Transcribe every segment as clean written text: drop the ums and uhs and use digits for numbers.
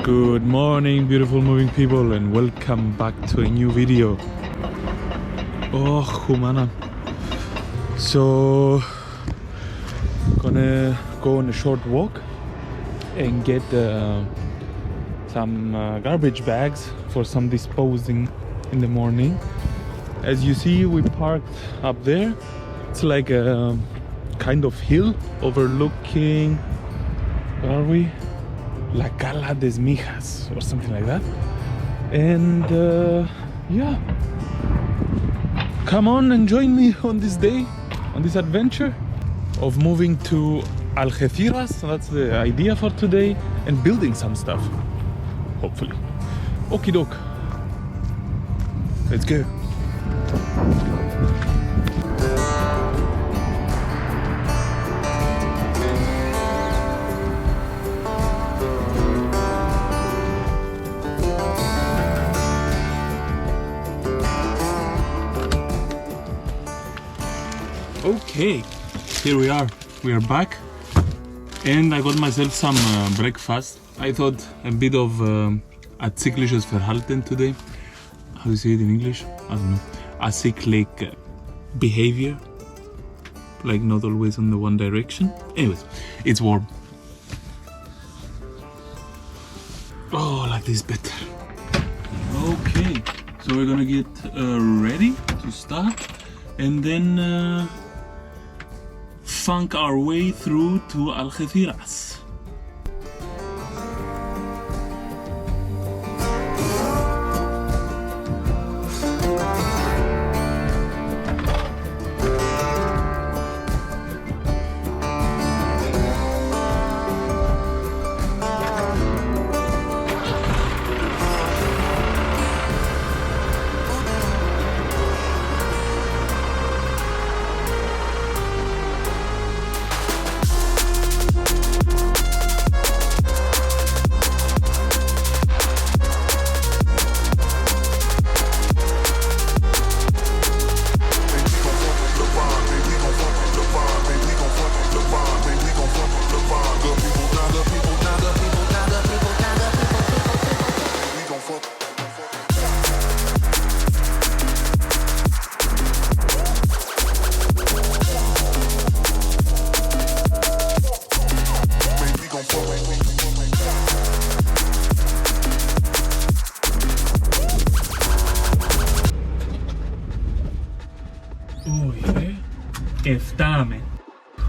Good morning, beautiful moving people, and welcome back to a new video. Oh, humana. So, gonna go on a short walk and get some garbage bags for some disposing in the morning. As you see, we parked up there. It's like a kind of hill overlooking, where are we? La Cala des Mijas or something like that. And yeah, come on and join me on this day, on this adventure of moving to Algeciras. That's the idea for today, and building some stuff, hopefully. Okie doke, let's go. Okay, here we are back, and I got myself some breakfast. I thought a bit of acyclisches Verhalten today. How do you say it in English? I don't know. Acyclic behavior, like not always in the one direction. Anyways, it's warm. Oh, like this better. Okay, so we're gonna get ready to start, and then funk our way through to Algeciras.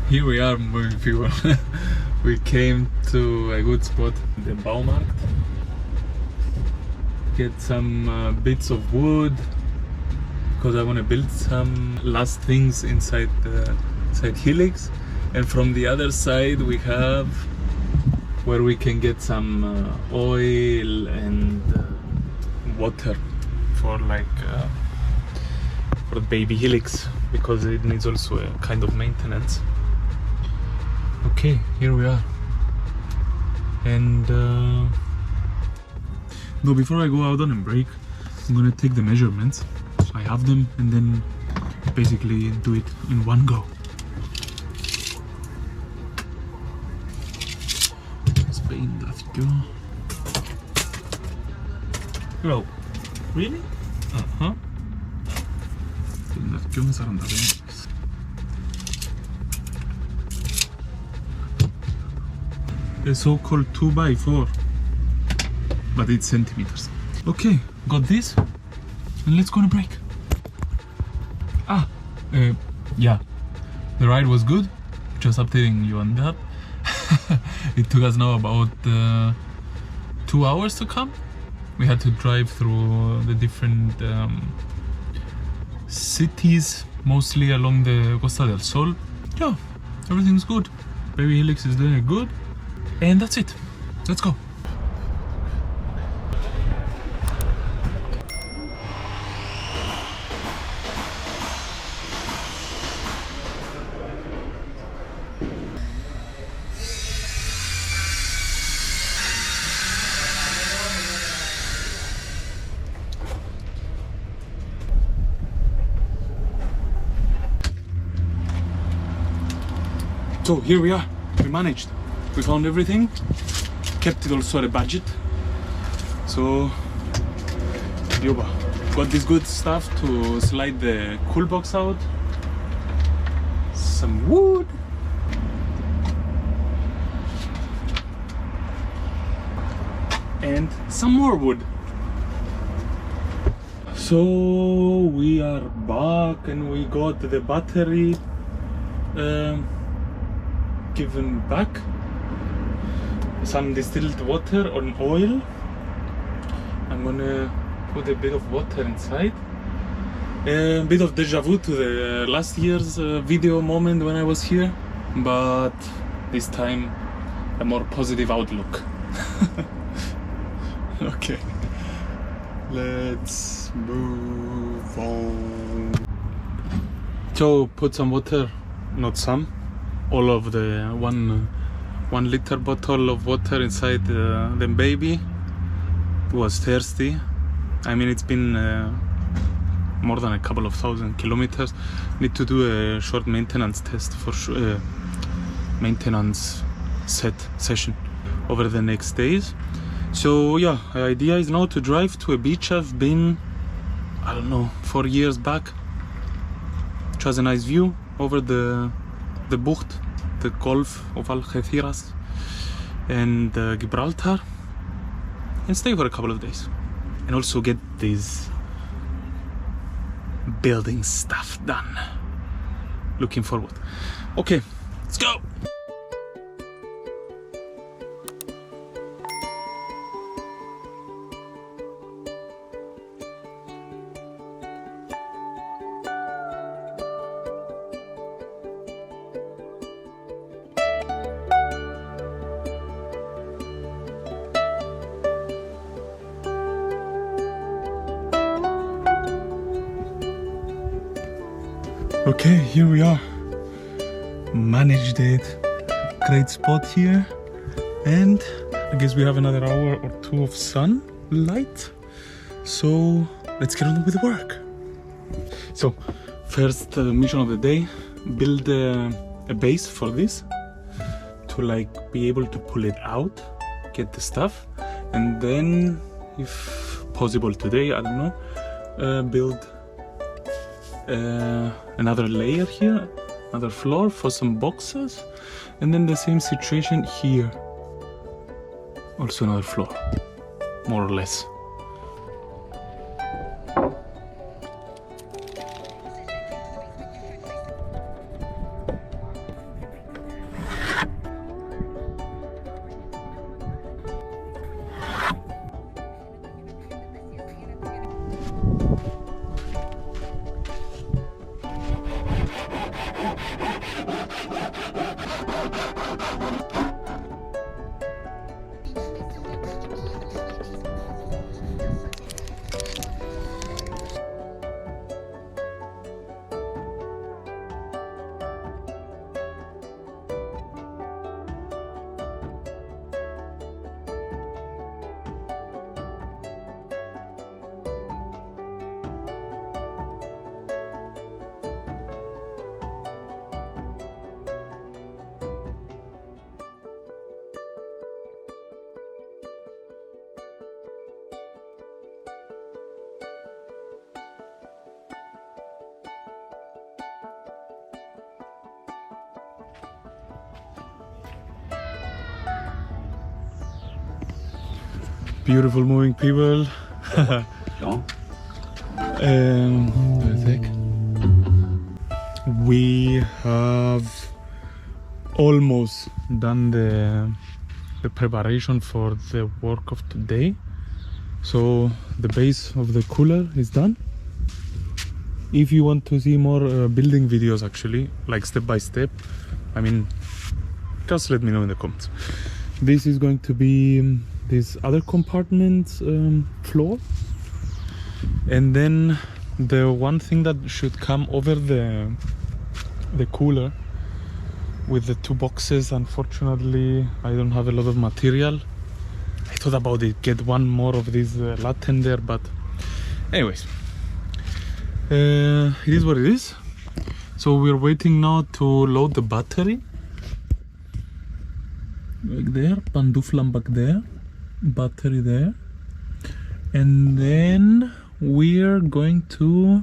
Here we are, moving people. We came to a good spot, the Baumarkt. Get some bits of wood, because I want to build some last things inside Helix. And from the other side we have where we can get some oil and water for for the baby Helix, because it needs also a kind of maintenance. Okay, here we are. And no, before I go out on a break, I'm gonna take the measurements. I have them, and then basically do it in one go. Spain, let's go. Hello. Really? Uh-huh. The so-called 2x4, but it's centimeters. Okay, got this, and let's go on a break. Yeah, the ride was good. Just updating you on that. It took us now about 2 hours to come. We had to drive through the different cities, mostly along the Costa del Sol. Yeah, everything's good. Baby Helix is doing good. And that's it. Let's go. So here we are, we managed. We found everything, kept it also at a budget. So, yoba, got this good stuff to slide the cool box out. Some wood. And some more wood. So we are back and we got the battery given back. Some distilled water on oil. I'm gonna put a bit of water inside. A bit of deja vu to the last year's video moment when I was here, but this time a more positive outlook. Okay, let's move on. So put some water, not some, all of the 1 liter bottle of water inside the baby. It was thirsty. I mean, it's been more than a couple of 1,000 kilometers. Need to do a short maintenance test for sure, maintenance session over the next days. So yeah, the idea is now to drive to a beach I've been, I don't know, 4 years back. It has a nice view over the Bucht, the Gulf of Algeciras and Gibraltar, and stay for a couple of days and also get these building stuff done. Looking forward. Okay, let's go. Okay, here we are. Managed it. Great spot here. And I guess we have another hour or two of sunlight. So let's get on with the work. So first mission of the day, build a base for this to like be able to pull it out, get the stuff, and then if possible today, I don't know, build another layer here, another floor for some boxes, and then the same situation here, also another floor, more or less. Beautiful moving people. We have almost done the preparation for the work of today. So the base of the cooler is done. If you want to see more building videos, actually, like step by step, I mean, just let me know in the comments. This is going to be this other compartment floor, and then the one thing that should come over the cooler with the two boxes. Unfortunately, I don't have a lot of material. I thought about it, get one more of this latten there, but anyways, it is what it is. So we're waiting now to load the battery Back there, panduflam back there, battery there, and then we're going to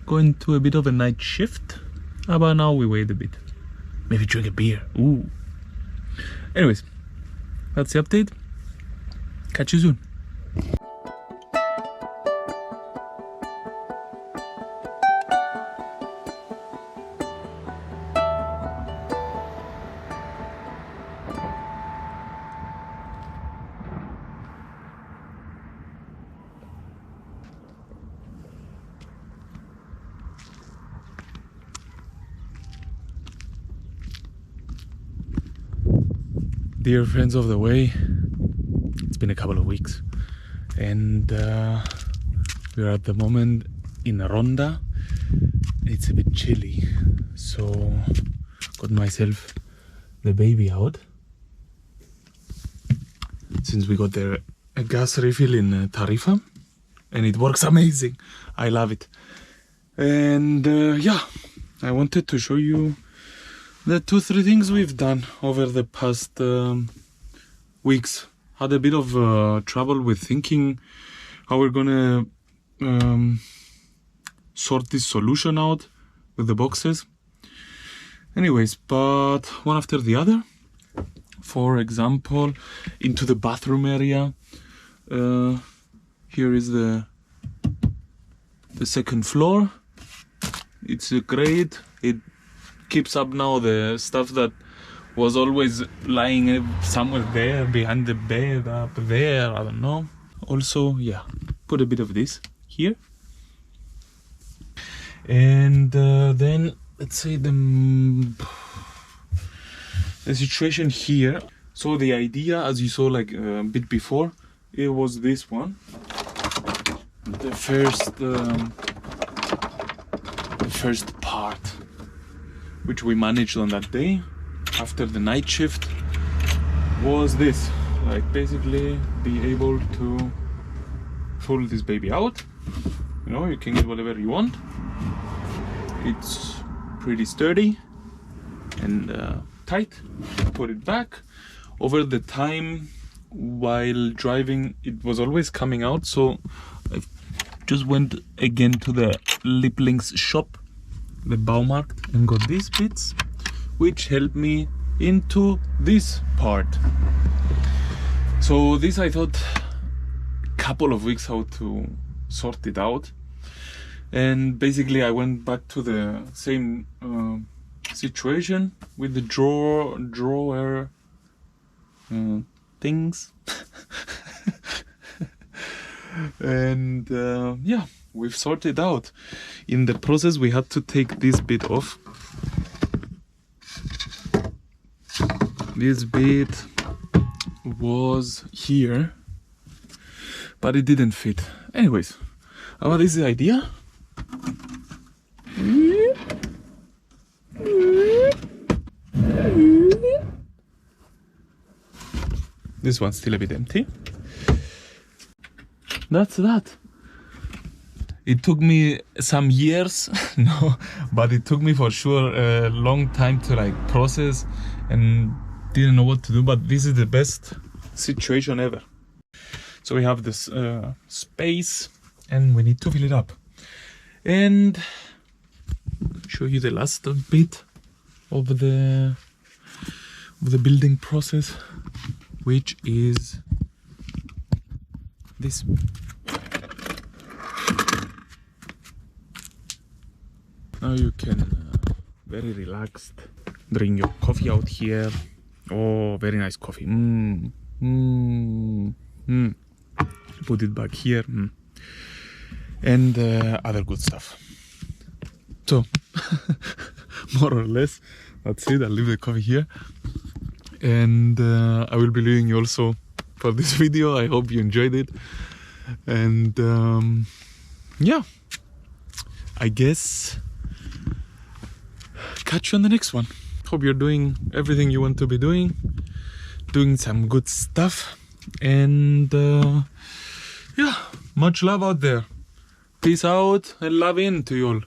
go into a bit of a night shift. But now we wait a bit, maybe drink a beer. Ooh. Anyways, that's the update. Catch you soon. Dear friends of the way, it's been a couple of weeks, and we're at the moment in Ronda. It's a bit chilly, so got myself the baby out. Since we got a gas refill in Tarifa, and it works amazing. I love it. And yeah, I wanted to show you the 2-3 things we've done over the past weeks. Had a bit of trouble with thinking how we're gonna sort this solution out with the boxes. Anyways, but one after the other. For example, into the bathroom area. Here is the second floor. It's great. It keeps up now the stuff that was always lying somewhere there behind the bed, up there, I don't know. Also, yeah, put a bit of this here. And then let's say the situation here. So the idea, as you saw like a bit before, it was this one. The first part, which we managed on that day after the night shift, was this, like basically be able to pull this baby out. You know, you can get whatever you want. It's pretty sturdy and tight. Put it back. Over the time while driving, it was always coming out, so I just went again to the Lieblings shop, the Baumarkt, and got these bits, which helped me into this part. So this, I thought a couple of weeks how to sort it out, and basically I went back to the same situation with the drawer things. And yeah, we've sorted out. In the process, we had to take this bit off. This bit was here, but it didn't fit. Anyways, what is the idea? This one's still a bit empty. That's that. It took me some years, no, but it took me for sure a long time to like process and didn't know what to do, but this is the best situation ever. So we have this space and we need to fill it up. And show you the last bit of the building process, which is this. Now you can very relaxed drink your coffee out here. Oh, very nice coffee. Put it back here. And other good stuff. So more or less that's it. I'll leave the coffee here, and I will be leaving you also for this video. I hope you enjoyed it, and yeah, I guess catch you on the next one. Hope you're doing everything you want to be doing some good stuff, and yeah, much love out there. Peace out and love in to you all.